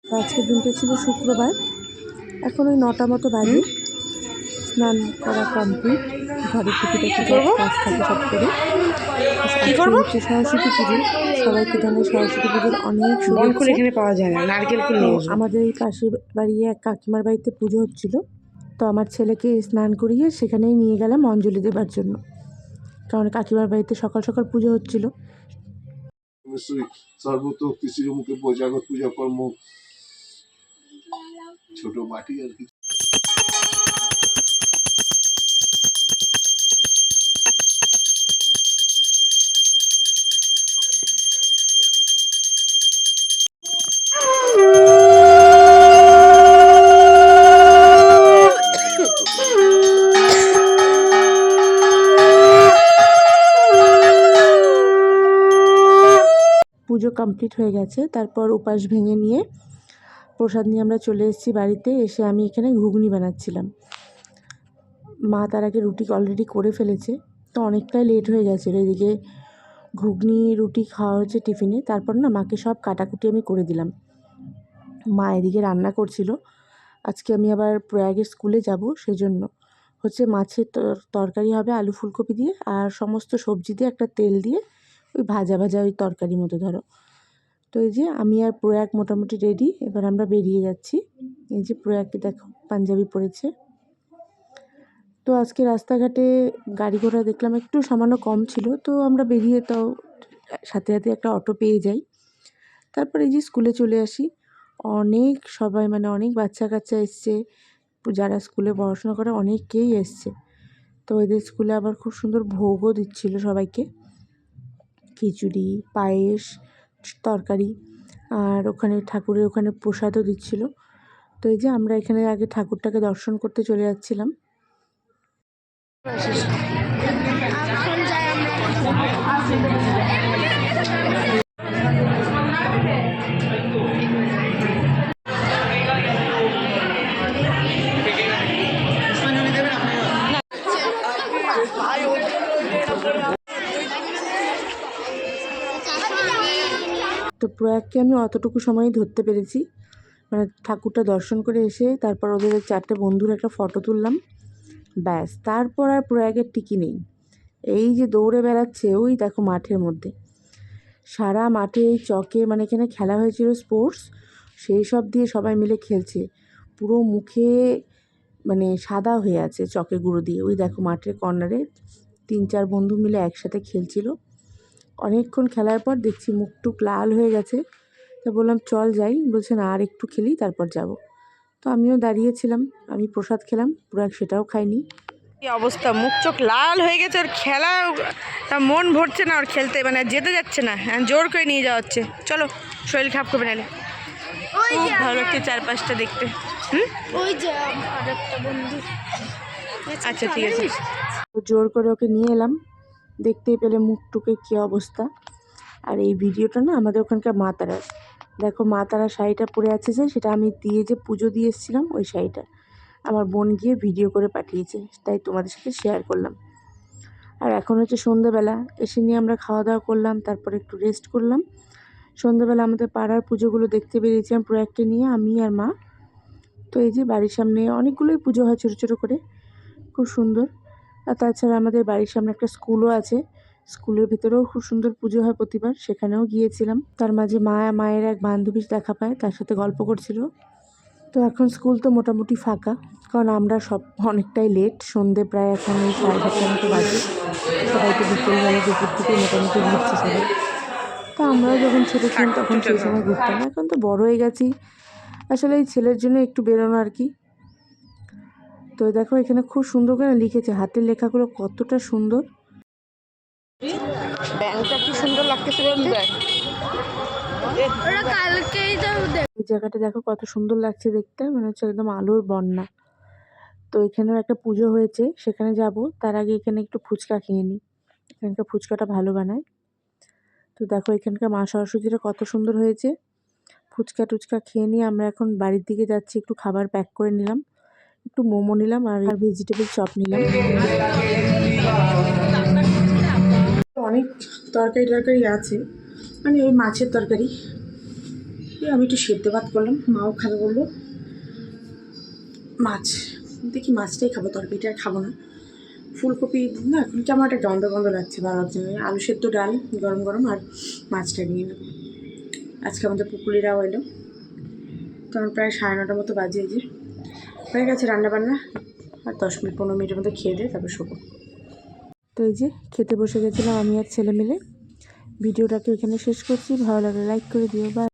তো আজকের দিনটা ছিল শুক্রবার। এখন ওই 9টা মতো বাজে। স্নান করা কমপ্লিট, ঘরে টুকিটাকি যা কাজ থাকে সব করে। আজকে হচ্ছে সরস্বতী পুজো, সবাইকে জানাই সরস্বতী পুজোর অনেক শুভেচ্ছা। এখানে পাওয়া যায় না, নারকেল কুল তো নিয়ে এসো। আমাদের এই পাশের বাড়ি এক কাকিমার বাড়িতে পুজো হচ্ছিল, তো আমার ছেলেকে স্নান করিয়ে সেখানেই নিয়ে গেলাম অঞ্জলি দেবার জন্য, কারণ কাকিমার বাড়িতে সকাল সকাল পুজো হচ্ছিল। সর্বতোক কৃষির মুখে বৈজাগত পূজা কর্ম ছোট মাটি আর কি। পুজো কমপ্লিট হয়ে গেছে, তারপর উপাস ভেঙে নিয়ে প্রসাদ নিয়ে আমরা চলে এসেছি বাড়িতে। এসে আমি এখানে ঘুগনি বানাচ্ছিলাম। মা তার আগে রুটি অলরেডি করে ফেলেছে, তো অনেকটাই লেট হয়ে গেছিলো। এদিকে ঘুগনি রুটি খাওয়া হচ্ছে টিফিনে, তারপর না মাকে সব কাটাকুটি আমি করে দিলাম। মা এদিকে রান্না করছিল। আজকে আমি আবার প্রয়াগের স্কুলে যাব, সেজন্য হচ্ছে মাছের তরকারি হবে আলু ফুলকপি দিয়ে, আর সমস্ত সবজি দিয়ে একটা তেল দিয়ে ওই ভাজা ভাজা ওই তরকারি মতো ধরো। তো এই যে আমি আর প্রয়াগ মোটামুটি রেডি, এবার আমরা বেরিয়ে যাচ্ছি। এই যে প্রয়াগকে দেখো পাঞ্জাবি পরেছে। তো আজকে রাস্তাঘাটে গাড়ি ঘোড়া দেখলাম একটু সামান্য কম ছিল, তো আমরা বেরিয়ে তাও সাথে সাথে একটা অটো পেয়ে যাই। তারপর এই যে স্কুলে চলে আসি। অনেক সবাই মানে অনেক বাচ্চা কাচ্চা এসছে, যারা স্কুলে পড়াশোনা করে অনেকেই এসছে। তো এদের স্কুলে আবার খুব সুন্দর ভোগও দিচ্ছিল সবাইকে, খিচুড়ি, পায়েস, তরকারি, আর ওখানে ঠাকুরের ওখানে প্রসাদও দিচ্ছিল। তো এই যে আমরা এখানে আগে ঠাকুরটাকে দর্শন করতে চলে যাচ্ছিলাম। তো প্রয়াগকে আমি অতটুকু সময়ই ধরতে পেরেছি, মানে ঠাকুরটা দর্শন করে এসে তারপর ওদের 4টে বন্ধুর একটা ফটো তুললাম, ব্যাস। তারপর আর প্রয়াগের টিকি নেই, এই যে দৌড়ে বেড়াচ্ছে ওই দেখো মাঠের মধ্যে, সারা মাঠে এই চকে, মানে এখানে খেলা হয়েছিল স্পোর্টস, সেই সব দিয়ে সবাই মিলে খেলছে। পুরো মুখে মানে সাদা হয়ে আছে চকের গুঁড়ো দিয়ে। ওই দেখো মাঠের কর্নারে 3-4 বন্ধু মিলে একসাথে খেলছিল। অনেকক্ষণ খেলার পর দেখছি মুখ টুক লাল হয়ে গেছে, তা বললাম চল যাই, বলছে না আর একটু খেলি তারপর যাব। তো আমিও দাঁড়িয়েছিলাম, আমি প্রসাদ খেলাম, প্রয়াগ সেটাও খাইনি। কি অবস্থা, মুখ চোখ লাল হয়ে গেছে, ওর খেলা তা মন ভরছে না, ওর খেলতে মানে যেতে যাচ্ছে না, জোর করে নিয়ে যাওয়া হচ্ছে। চলো, শরীর খারাপ করবে নাহলে। খুব ভালো লাগছে চারপাশটা দেখতে। ওই যে আরেকটা বন্ধু। আচ্ছা ঠিক আছে। তো জোর করে ওকে নিয়ে এলাম, দেখতেই পেলে মুখ টুকের কী অবস্থা। আর এই ভিডিওটা না আমাদের ওখানকার মা তারার, দেখো মা তারা শাড়িটা পরে আছে যে, সেটা আমি দিয়ে যে পুজো দিয়ে এসেছিলাম, ওই শাড়িটা আমার বোন গিয়ে ভিডিও করে পাঠিয়েছে, তাই তোমাদের সাথে শেয়ার করলাম। আর এখন হচ্ছে সন্ধ্যেবেলা, এসে নিয়ে আমরা খাওয়া দাওয়া করলাম, তারপর একটু রেস্ট করলাম। সন্ধ্যেবেলা আমাদের পাড়ার পুজোগুলো দেখতে বেরিয়েছিলাম প্রয়াগকে নিয়ে, আমি আর মা। তো এই যে বাড়ির সামনে অনেকগুলোই পুজো হয় ছোটো ছোটো করে, খুব সুন্দর। আর তাছাড়া আমাদের বাড়ির সামনে একটা স্কুলও আছে, স্কুলের ভেতরেও খুব সুন্দর পুজো হয় প্রতিবার, সেখানেও গিয়েছিলাম। তার মাঝে মায়ের এক বান্ধবীর দেখা পায়, তার সাথে গল্প করছিল। তো এখন স্কুল তো মোটামুটি ফাঁকা, কারণ আমরা সব অনেকটাই লেট, সন্ধে প্রায় এখন ওই 7:30 মতো বাজে। সবাই তো বিকেলবেলা দুপুর থেকে মোটামুটি ঘুরছে সবাই। তো আমরাও যখন ছোটো ছিলাম তখন সেই সময় ঘুরতাম, এখন তো বড় হয়ে গেছি, আসলে এই ছেলের জন্য একটু বেরোনো আর কি। তো দেখো এখানে খুব সুন্দর করে লিখেছে, হাতের লেখাগুলো কতটা সুন্দর। ব্যাংকটা কি সুন্দর লাগতেছে বলতে। ওরা কালকেই তো এই জায়গাটা দেখো কত সুন্দর লাগছে দেখতে, মনে হচ্ছে একদম আলোর বন্যা। তো এখানেও একটা পুজো হয়েছে, সেখানে যাব, তার আগে এখানে একটু ফুচকা খেয়ে নিই, এখানকার ফুচকাটা ভালো বানায়। তো দেখো এখানকার মা সরস্বতীটা কত সুন্দর হয়েছে। ফুচকা টুচকা খেয়ে নিয়ে আমরা এখন বাড়ির দিকে যাচ্ছি, একটু খাবার প্যাক করে নিলাম, একটু মোমো নিলাম আর ভেজিটেবল চপ নিলাম। অনেক তরকারি টরকারি আছে, মানে ওই মাছের তরকারি, আমি একটু সেদ্ধ ভাত করলাম, মাও খাবে বললো। মাছ দেখি, মাছটাই খাবো, তরকারিটা আর খাবো না। ফুলকপি না, এখন কেমন একটা গন্ধ গন্ধ লাগছে, ভালো লাগছে না। আলু সেদ্ধ, ডাল গরম গরম, আর মাছটা নিয়ে নেব। আজকে আমাদের পুকুরিরাও এলো, তখন প্রায় 9:30 মতো বাজে। যে হয়ে গেছে রান্নাবান্না, আর 10-15 মিনিটের মধ্যে খেয়ে দিয়ে তারপর শোবো। তো এই যে খেতে বসে গেছিলাম আমি আর ছেলে মিলে। ভিডিওটাকে এখানে শেষ করছি, ভালো লাগলে লাইক করে দিও। বাই।